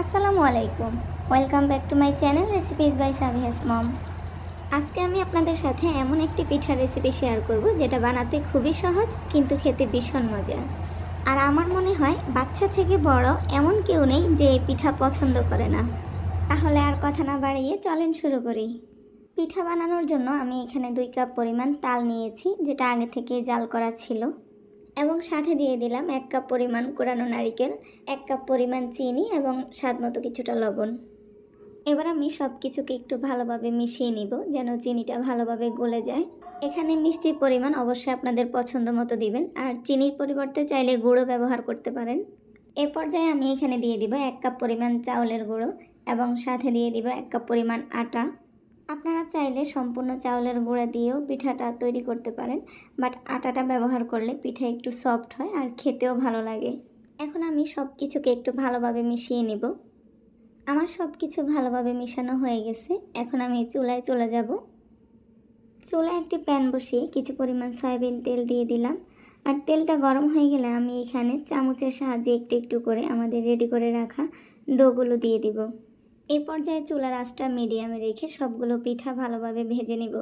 আসসালামু আলাইকুম, welcome back to my channel recipes by Sabiha's mom. আজকে আমি আপনাদের সাথে এমন একটি পিঠার রেসিপি শেয়ার করব যেটা বানাতে খুবই সহজ কিন্তু খেতে ভীষণ মজা। আর আমার মনে হয় বাচ্চা থেকে বড় এমন কেউ নেই যে এই পিঠা পছন্দ করে না। তাহলে আর কথা না বাড়িয়ে চলেন শুরু করি। পিঠা বানানোর জন্য আমি এখানে 2 কাপ পরিমাণ তাল নিয়েছি, যেটা আগে থেকে জাল করা ছিল, এবং সাথে দিয়ে দিলাম 1 কাপ পরিমাণ কোরানো নারিকেল, 1 কাপ পরিমাণ চিনি এবং স্বাদমতো কিছুটা লবণ। এবার আমি সব কিছুকে একটু ভালোভাবে মিশিয়ে নিব যেন চিনিটা ভালোভাবে গলে যায়। এখানে মিষ্টির পরিমাণ অবশ্যই আপনাদের পছন্দ মতো দিবেন, আর চিনির পরিবর্তে চাইলে গুঁড়ো ব্যবহার করতে পারেন। এ পর্যায়ে আমি এখানে দিয়ে দিব 1 কাপ পরিমাণ চাউলের গুঁড়ো এবং সাথে দিয়ে দিব 1 কাপ পরিমাণ আটা। আপনারা চাইলে সম্পূর্ণ চাউলের গুঁড়া দিয়েও পিঠাটা তৈরি করতে পারেন, বাট আটাটা ব্যবহার করলে পিঠা একটু সফট হয় আর খেতেও ভালো লাগে। এখন আমি সব কিছুকে একটু ভালোভাবে মিশিয়ে নিব। আমার সব কিছু ভালোভাবে মিশানো হয়ে গেছে। এখন আমি চুলায় চলে যাব। চুলায় একটি প্যান বসিয়ে কিছু পরিমাণ সয়াবিন তেল দিয়ে দিলাম, আর তেলটা গরম হয়ে গেলে আমি এখানে চামচের সাহায্যে একটু একটু করে আমাদের রেডি করে রাখা ডোগুলো দিয়ে দিব। এই পর্যায়ে চুলার আঁচটা মিডিয়ামে রেখে সবগুলো পিঠা ভালোভাবে ভেজে নিব।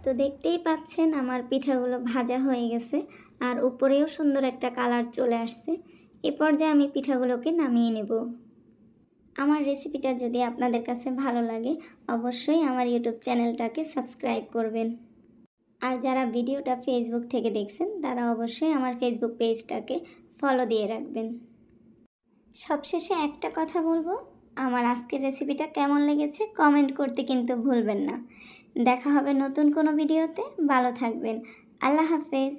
তো দেখতেই পাচ্ছেন আমার পিঠাগুলো ভাজা হয়ে গেছে আর উপরেও সুন্দর একটা কালার চলে আসছে। এ পর্যায়ে আমি পিঠাগুলোকে নামিয়ে নেব। আমার রেসিপিটা যদি আপনাদের কাছে ভালো লাগে অবশ্যই আমার ইউটিউব চ্যানেলটাকে সাবস্ক্রাইব করবেন। আর যারা ভিডিওটা ফেসবুক থেকে দেখছেন তারা অবশ্যই আমার ফেসবুক পেজটাকে ফলো দিয়ে রাখবেন। সবশেষে একটা কথা বলবো, আমার আজকের রেসিপিটা কেমন লেগেছে কমেন্ট করতে কিন্তু ভুলবেন না। দেখা হবে নতুন কোনো ভিডিওতে। ভালো থাকবেন। আল্লাহ হাফেজ।